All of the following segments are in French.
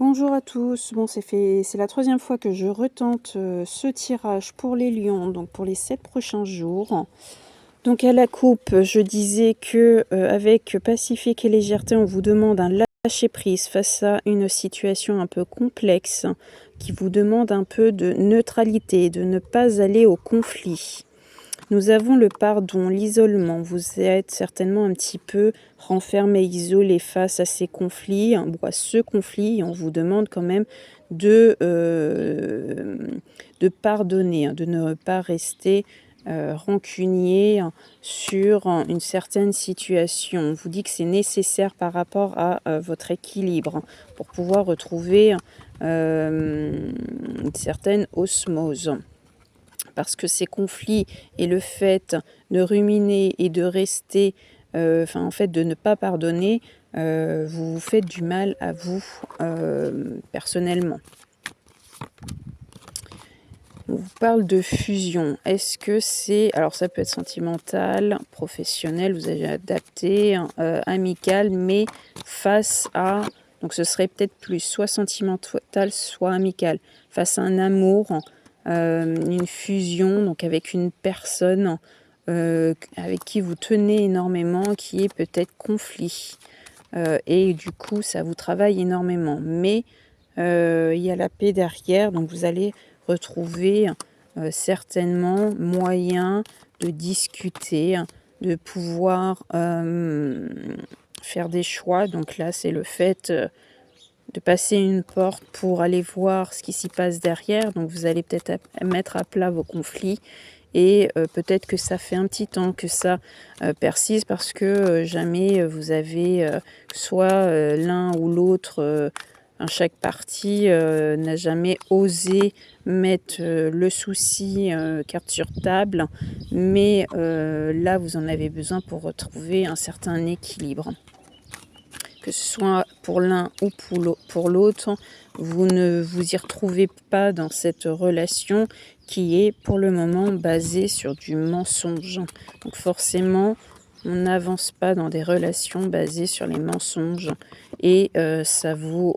Bonjour à tous. Bon, c'est la troisième fois que je retente ce tirage pour les lions, donc pour les 7 prochains jours. Donc à la coupe, je disais que avec Pacifique et légèreté, on vous demande un lâcher prise face à une situation un peu complexe qui vous demande un peu de neutralité, de ne pas aller au conflit. Nous avons le pardon, l'isolement. Vous êtes certainement un petit peu renfermé, isolé face à ces conflits, ou à ce conflit. On vous demande quand même de pardonner, de ne pas rester rancunier sur une certaine situation. On vous dit que c'est nécessaire par rapport à votre équilibre pour pouvoir retrouver une certaine osmose. Parce que ces conflits et le fait de ruminer et de rester, en fait de ne pas pardonner, vous vous faites du mal à vous personnellement. On vous parle de fusion. Est-ce que c'est... Alors ça peut être sentimental, professionnel, vous avez adapté, amical, mais face à... Donc ce serait peut-être plus soit sentimental, soit amical. Face à un amour, une fusion, donc avec une personne avec qui vous tenez énormément, qui est peut-être conflit. Et du coup, ça vous travaille énormément. Mais il y a la paix derrière, donc vous allez retrouver certainement moyen de discuter, de pouvoir faire des choix. Donc là, c'est le fait de passer une porte pour aller voir ce qui s'y passe derrière. Donc vous allez peut-être mettre à plat vos conflits. Et peut-être que ça fait un petit temps que ça persiste parce que jamais vous avez soit l'un ou l'autre, chaque partie n'a jamais osé mettre le souci carte sur table, mais là vous en avez besoin pour retrouver un certain équilibre. Que ce soit pour l'un ou pour l'autre, vous ne vous y retrouvez pas dans cette relation qui est pour le moment basée sur du mensonge. Donc forcément, on n'avance pas dans des relations basées sur les mensonges et ça vous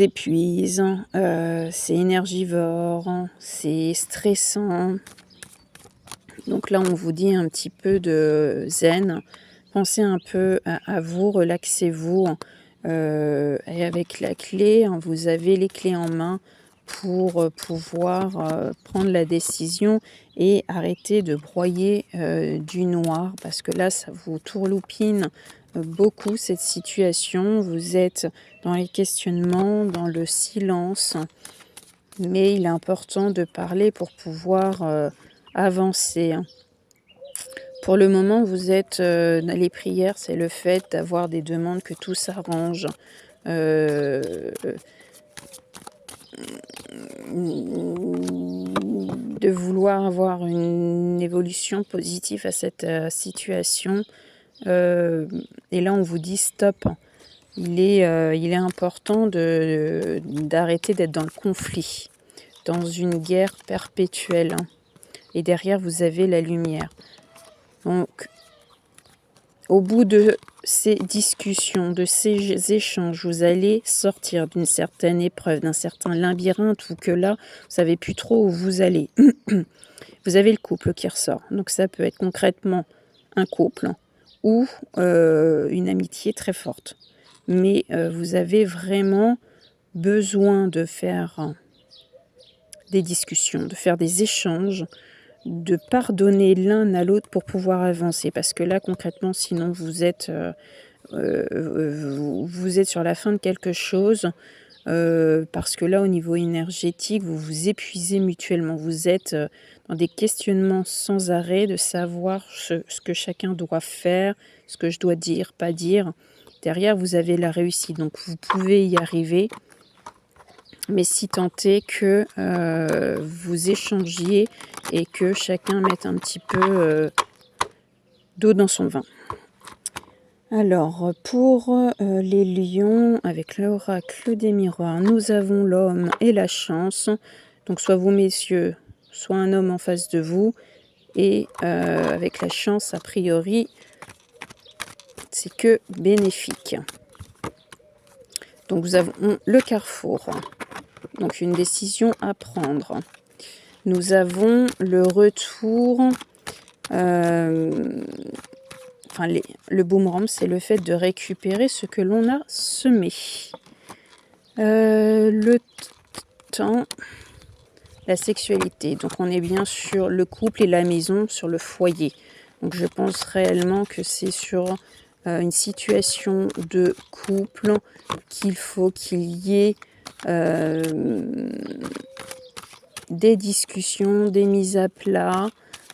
épuise, c'est énergivore, c'est stressant. Donc là, on vous dit un petit peu de zen. Pensez un peu à vous, relaxez-vous. Et avec la clé, vous avez les clés en main pour pouvoir prendre la décision et arrêter de broyer du noir. Parce que là, ça vous tourloupine beaucoup cette situation. Vous êtes dans les questionnements, dans le silence. Mais il est important de parler pour pouvoir avancer. Pour le moment, vous êtes dans les prières, c'est le fait d'avoir des demandes que tout s'arrange, de vouloir avoir une évolution positive à cette situation. Et là, on vous dit stop. Il est important d'arrêter d'être dans le conflit, dans une guerre perpétuelle. Et derrière, vous avez la lumière. Donc, au bout de ces discussions, de ces échanges, vous allez sortir d'une certaine épreuve, d'un certain labyrinthe, ou que là, vous ne savez plus trop où vous allez. Vous avez le couple qui ressort. Donc ça peut être concrètement un couple ou une amitié très forte. Mais vous avez vraiment besoin de faire des discussions, de faire des échanges, de pardonner l'un à l'autre pour pouvoir avancer. Parce que là, concrètement, sinon, vous êtes sur la fin de quelque chose. Parce que là, au niveau énergétique, vous vous épuisez mutuellement. Vous êtes dans des questionnements sans arrêt de savoir ce que chacun doit faire, ce que je dois dire, pas dire. Derrière, vous avez la réussite. Donc, vous pouvez y arriver. Mais si tant est que vous échangiez et que chacun mette un petit peu d'eau dans son vin. Alors, pour les lions, avec l'oracle des miroirs, nous avons l'homme et la chance. Donc, soit vous, messieurs, soit un homme en face de vous. Et avec la chance, a priori, c'est que bénéfique. Donc nous avons le carrefour, donc une décision à prendre. Nous avons le retour, le boomerang, c'est le fait de récupérer ce que l'on a semé. Le temps, la sexualité, donc on est bien sur le couple et la maison, sur le foyer. Donc je pense réellement que c'est sur une situation de couple qu'il faut qu'il y ait des discussions, des mises à plat,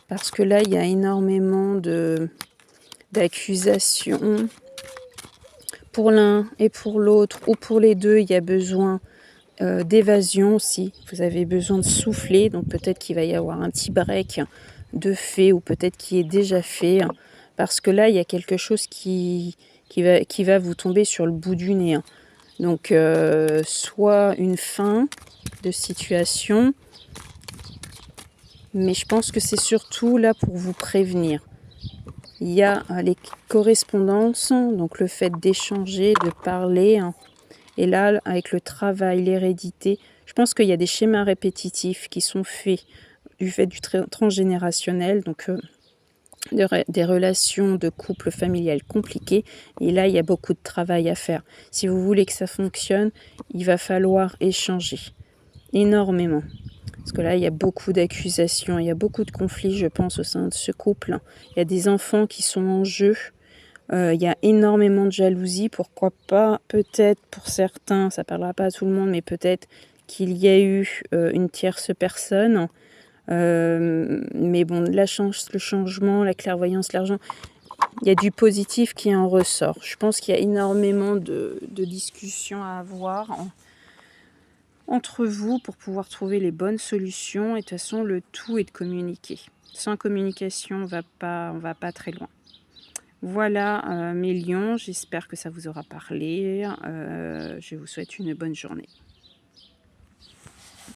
parce que là il y a énormément d'accusations pour l'un et pour l'autre, ou pour les deux. Il y a besoin d'évasion aussi, vous avez besoin de souffler, donc peut-être qu'il va y avoir un petit break de fait, ou peut-être qui est déjà fait, parce que là il y a quelque chose qui va vous tomber sur le bout du nez. Donc soit une fin de situation, mais je pense que c'est surtout là pour vous prévenir. Il y a les correspondances, donc le fait d'échanger, de parler. Et là, avec le travail, l'hérédité, je pense qu'il y a des schémas répétitifs qui sont faits du fait du transgénérationnel, donc des relations de couple familial compliquées. Et là, il y a beaucoup de travail à faire. Si vous voulez que ça fonctionne, il va falloir échanger énormément. Parce que là, il y a beaucoup d'accusations, il y a beaucoup de conflits, je pense, au sein de ce couple. Il y a des enfants qui sont en jeu. Il y a énormément de jalousie. Pourquoi pas, peut-être pour certains, ça ne parlera pas à tout le monde, mais peut-être qu'il y a eu une tierce personne. Mais bon, le changement, la clairvoyance, l'argent, il y a du positif qui en ressort. Je pense qu'il y a énormément de discussions à avoir entre vous pour pouvoir trouver les bonnes solutions. Et de toute façon, le tout est de communiquer. Sans communication, on va pas très loin. Voilà mes lions, j'espère que ça vous aura parlé. Je vous souhaite une bonne journée.